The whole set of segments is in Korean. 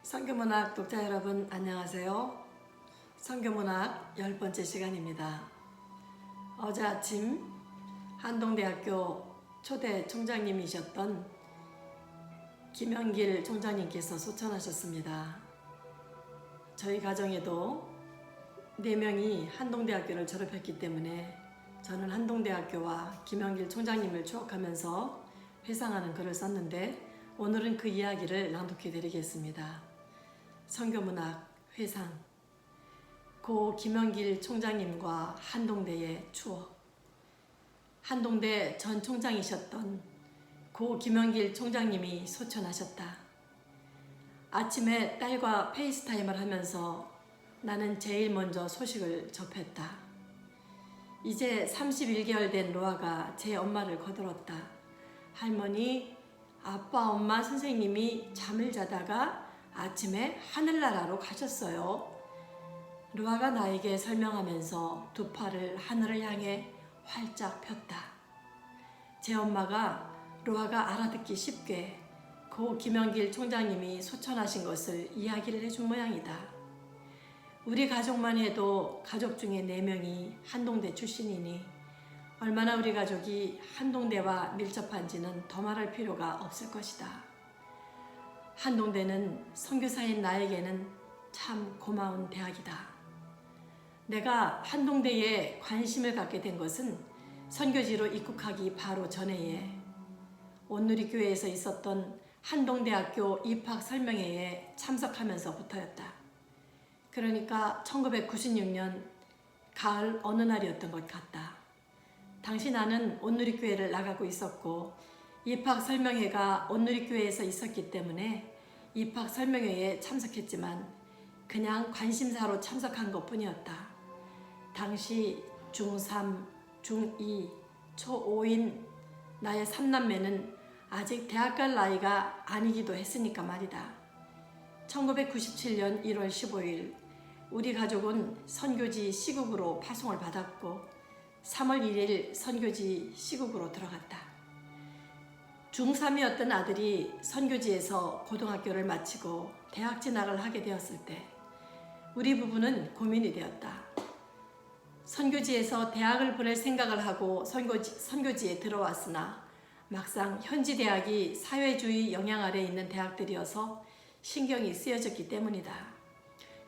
선교문학 독자 여러분 안녕하세요. 선교문학 10번째 시간입니다. 어제 아침 한동대학교 초대 총장님이셨던 김영길 총장님께서 소천하셨습니다. 저희 가정에도 4명이 한동대학교를 졸업했기 때문에 저는 한동대학교와 김영길 총장님을 추억하면서 회상하는 글을 썼는데 오늘은 그 이야기를 낭독해 드리겠습니다. 선교문학 회상 고 김영길 총장님과 한동대의 추억. 한동대 전 총장이셨던 고 김영길 총장님이 소천하셨다. 아침에 딸과 페이스타임을 하면서 나는 제일 먼저 소식을 접했다. 이제 31개월 된 로아가 제 엄마를 거들었다. 할머니, 아빠, 엄마, 선생님이 잠을 자다가 아침에 하늘나라로 가셨어요. 로아가 나에게 설명하면서 두 팔을 하늘을 향해 활짝 폈다. 제 엄마가 로아가 알아듣기 쉽게 고 김영길 총장님이 소천하신 것을 이야기를 해준 모양이다. 우리 가족만 해도 가족 중에 4명이 한동대 출신이니 얼마나 우리 가족이 한동대와 밀접한지는 더 말할 필요가 없을 것이다. 한동대는 선교사인 나에게는 참 고마운 대학이다. 내가 한동대에 관심을 갖게 된 것은 선교지로 입국하기 바로 전해에 온누리교회에서 있었던 한동대학교 입학 설명회에 참석하면서부터였다. 그러니까 1996년 가을 어느 날이었던 것 같다. 당시 나는 온누리교회를 나가고 있었고 입학 설명회가 온누리교회에서 있었기 때문에 입학 설명회에 참석했지만 그냥 관심사로 참석한 것뿐이었다. 당시 중3, 중2, 초5인 나의 3남매는 아직 대학 갈 나이가 아니기도 했으니까 말이다. 1997년 1월 15일 우리 가족은 선교지 시국으로 파송을 받았고 3월 1일 선교지 시국으로 들어갔다. 중3이었던 아들이 선교지에서 고등학교를 마치고 대학 진학을 하게 되었을 때 우리 부부는 고민이 되었다. 선교지에서 대학을 보낼 생각을 하고 선교지에 들어왔으나 막상 현지 대학이 사회주의 영향 아래 있는 대학들이어서 신경이 쓰여졌기 때문이다.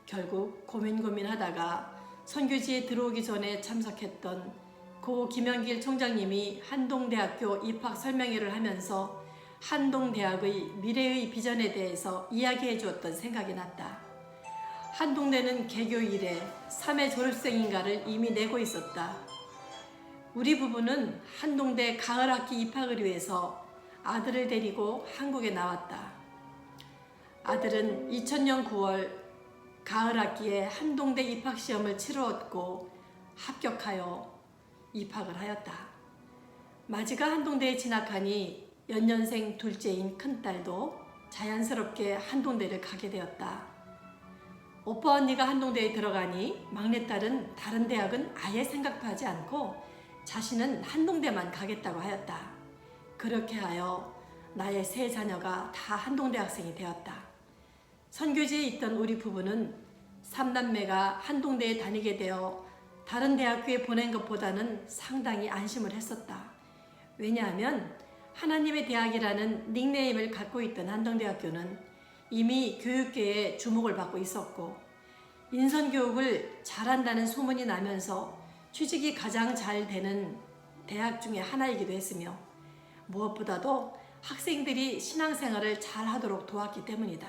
결국 고민하다가 선교지에 들어오기 전에 참석했던 고 김영길 총장님이 한동대학교 입학 설명회를 하면서 한동대학의 미래의 비전에 대해서 이야기해 주었던 생각이 났다. 한동대는 개교 이래 3회 졸업생인가를 이미 내고 있었다. 우리 부부는 한동대 가을 학기 입학을 위해서 아들을 데리고 한국에 나왔다. 아들은 2000년 9월 가을 학기에 한동대 입학시험을 치루었고 합격하여 입학을 하였다. 마지가 한동대에 진학하니 연년생 둘째인 큰딸도 자연스럽게 한동대를 가게 되었다. 오빠 언니가 한동대에 들어가니 막내딸은 다른 대학은 아예 생각도 하지 않고 자신은 한동대만 가겠다고 하였다. 그렇게 하여 나의 3 자녀가 다 한동대 학생이 되었다. 선교지에 있던 우리 부부는 3남매가 한동대에 다니게 되어 다른 대학교에 보낸 것보다는 상당히 안심을 했었다. 왜냐하면 하나님의 대학이라는 닉네임을 갖고 있던 한동대학교는 이미 교육계에 주목을 받고 있었고 인선교육을 잘한다는 소문이 나면서 취직이 가장 잘 되는 대학 중에 하나이기도 했으며 무엇보다도 학생들이 신앙생활을 잘 하도록 도왔기 때문이다.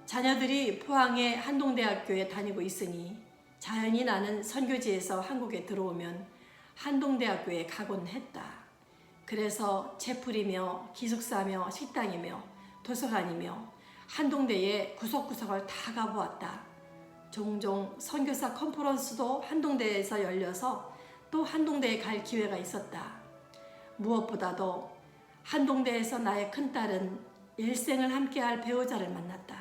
자녀들이 포항의 한동대학교에 다니고 있으니 자연히 나는 선교지에서 한국에 들어오면 한동대학교에 가곤 했다. 그래서 채플이며 기숙사며 식당이며 도서관이며 한동대의 구석구석을 다 가보았다. 종종 선교사 컨퍼런스도 한동대에서 열려서 또 한동대에 갈 기회가 있었다. 무엇보다도 한동대에서 나의 큰딸은 일생을 함께할 배우자를 만났다.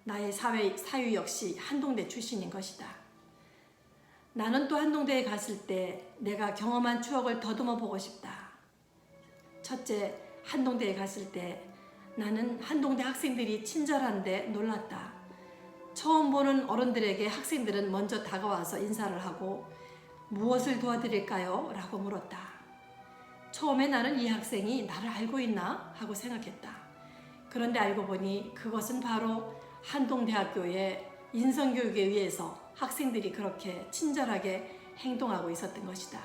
나의 사위 역시 한동대 출신인 것이다. 나는 또 한동대에 갔을 때 내가 경험한 추억을 더듬어 보고 싶다. 첫째, 한동대에 갔을 때 나는 한동대 학생들이 친절한데 놀랐다. 처음 보는 어른들에게 학생들은 먼저 다가와서 인사를 하고 무엇을 도와드릴까요? 라고 물었다. 처음에 나는 이 학생이 나를 알고 있나? 하고 생각했다. 그런데 알고 보니 그것은 바로 한동대학교의 인성교육에 의해서 학생들이 그렇게 친절하게 행동하고 있었던 것이다.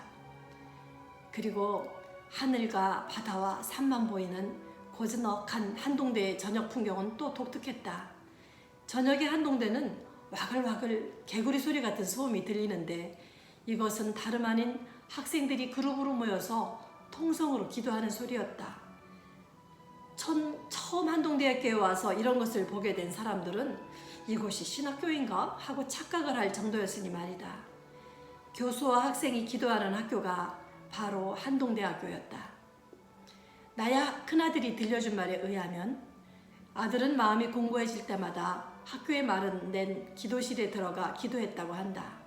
그리고 하늘과 바다와 산만 보이는 고즈넉한 한동대의 저녁 풍경은 또 독특했다. 저녁의 한동대는 와글와글 개구리 소리 같은 소음이 들리는데 이것은 다름 아닌 학생들이 그룹으로 모여서 통성으로 기도하는 소리였다. 처음 한동대학교에 와서 이런 것을 보게 된 사람들은 이곳이 신학교인가? 하고 착각을 할 정도였으니 말이다. 교수와 학생이 기도하는 학교가 바로 한동대학교였다. 나야 큰아들이 들려준 말에 의하면 아들은 마음이 공고해질 때마다 학교에 마련된 기도실에 들어가 기도했다고 한다.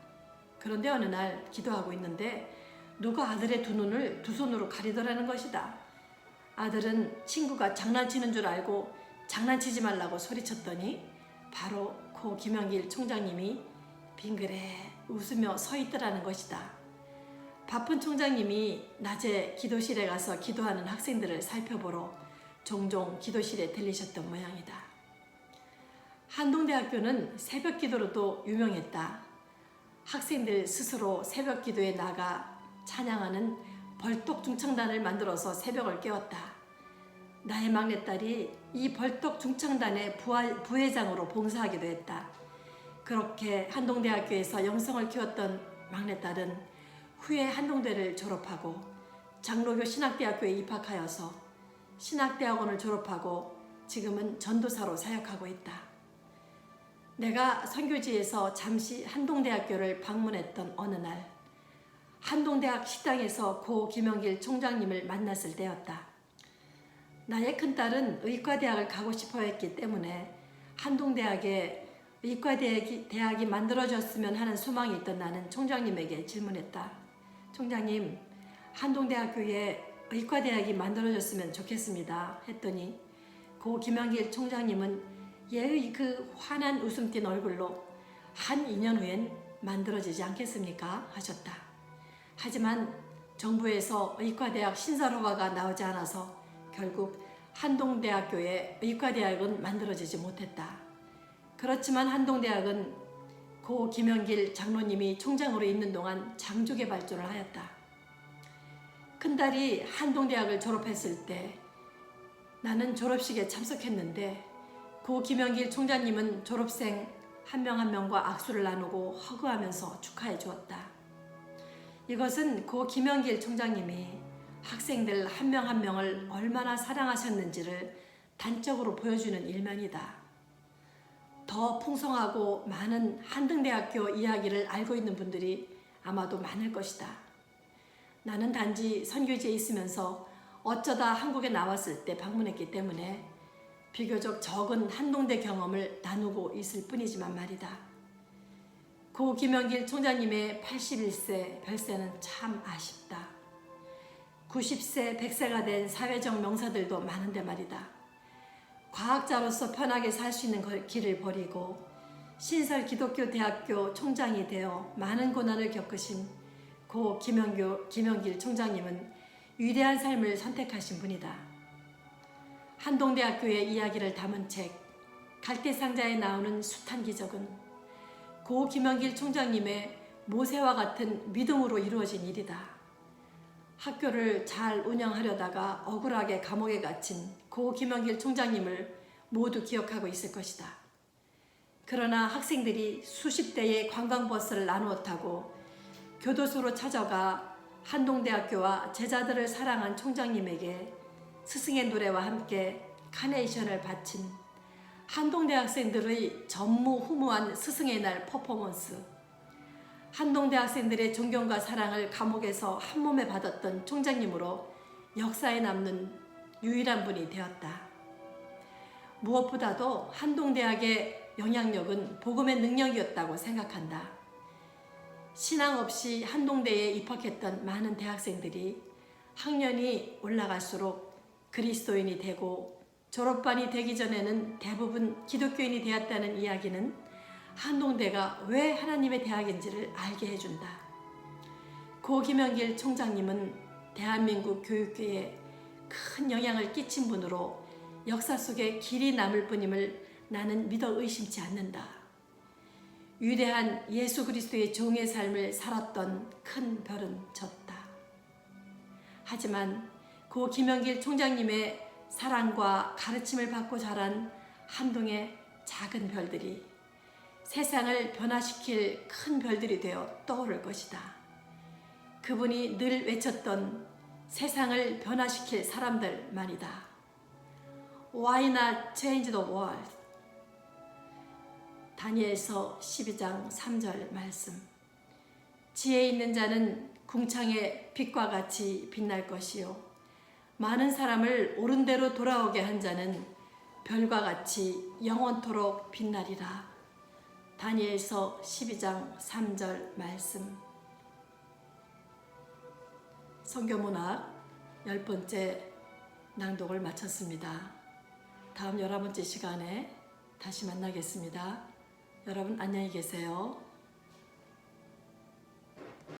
그런데 어느 날 기도하고 있는데 누가 아들의 두 눈을 두 손으로 가리더라는 것이다. 아들은 친구가 장난치는 줄 알고 장난치지 말라고 소리쳤더니 바로 고 김영길 총장님이 빙그레 웃으며 서 있더라는 것이다. 바쁜 총장님이 낮에 기도실에 가서 기도하는 학생들을 살펴보러 종종 기도실에 들리셨던 모양이다. 한동대학교는 새벽 기도로도 유명했다. 학생들 스스로 새벽 기도에 나가 찬양하는 벌떡 중창단을 만들어서 새벽을 깨웠다. 나의 막내딸이 이 벌떡 중창단의 부회장으로 봉사하기도 했다. 그렇게 한동대학교에서 영성을 키웠던 막내딸은 후에 한동대를 졸업하고 장로교 신학대학교에 입학하여서 신학대학원을 졸업하고 지금은 전도사로 사역하고 있다. 내가 선교지에서 잠시 한동대학교를 방문했던 어느 날 한동대학 식당에서 고 김영길 총장님을 만났을 때였다. 나의 큰딸은 의과대학을 가고 싶어 했기 때문에 한동대학에 의과대학이 만들어졌으면 하는 소망이 있던 나는 총장님에게 질문했다. 총장님, 한동대학교에 의과대학이 만들어졌으면 좋겠습니다. 했더니 고 김영길 총장님은 얘의 그 환한 웃음 띤 얼굴로 한 2년 후엔 만들어지지 않겠습니까? 하셨다. 하지만 정부에서 의과대학 신설 허가가 나오지 않아서 결국 한동대학교의 의과대학은 만들어지지 못했다. 그렇지만 한동대학은 고 김영길 장로님이 총장으로 있는 동안 장족의 발전을 하였다. 큰딸이 한동대학을 졸업했을 때 나는 졸업식에 참석했는데 고 김영길 총장님은 졸업생 한 명 한 명과 악수를 나누고 허그하면서 축하해 주었다. 이것은 고 김영길 총장님이 학생들 한 명 한 명을 얼마나 사랑하셨는지를 단적으로 보여주는 일면이다. 더 풍성하고 많은 한동대학교 이야기를 알고 있는 분들이 아마도 많을 것이다. 나는 단지 선교지에 있으면서 어쩌다 한국에 나왔을 때 방문했기 때문에 비교적 적은 한동대 경험을 나누고 있을 뿐이지만 말이다. 고 김영길 총장님의 81세 별세는 참 아쉽다. 90세, 100세가 된 사회적 명사들도 많은데 말이다. 과학자로서 편하게 살 수 있는 길을 버리고 신설 기독교 대학교 총장이 되어 많은 고난을 겪으신 고 김영길 총장님은 위대한 삶을 선택하신 분이다. 한동대학교의 이야기를 담은 책 갈대상자에 나오는 숱한 기적은 고 김영길 총장님의 모세와 같은 믿음으로 이루어진 일이다. 학교를 잘 운영하려다가 억울하게 감옥에 갇힌 고 김영길 총장님을 모두 기억하고 있을 것이다. 그러나 학생들이 수십 대의 관광버스를 나누어 타고 교도소로 찾아가 한동대학교와 제자들을 사랑한 총장님에게 스승의 노래와 함께 카네이션을 바친 한동대 학생들의 전무후무한 스승의 날 퍼포먼스, 한동대 학생들의 존경과 사랑을 감옥에서 한몸에 받았던 총장님으로 역사에 남는 유일한 분이 되었다. 무엇보다도 한동대학의 영향력은 복음의 능력이었다고 생각한다. 신앙 없이 한동대에 입학했던 많은 대학생들이 학년이 올라갈수록 그리스도인이 되고 졸업반이 되기 전에는 대부분 기독교인이 되었다는 이야기는 한동대가 왜 하나님의 대학인지를 알게 해준다. 고 김영길 총장님은 대한민국 교육계에 큰 영향을 끼친 분으로 역사 속에 길이 남을 분임을 나는 믿어 의심치 않는다. 위대한 예수 그리스도의 종의 삶을 살았던 큰 별은 졌다. 하지만 고 김영길 총장님의 사랑과 가르침을 받고 자란 한동의 작은 별들이 세상을 변화시킬 큰 별들이 되어 떠오를 것이다. 그분이 늘 외쳤던 세상을 변화시킬 사람들만이다. Why not change the world? 다니엘서 12장 3절 말씀. 지혜 있는 자는 궁창의 빛과 같이 빛날 것이요 많은 사람을 옳은 대로 돌아오게 한 자는 별과 같이 영원토록 빛나리라. 다니엘서 12장 3절 말씀. 선교문학 10번째 낭독을 마쳤습니다. 다음 11번째 시간에 다시 만나겠습니다. 여러분 안녕히 계세요.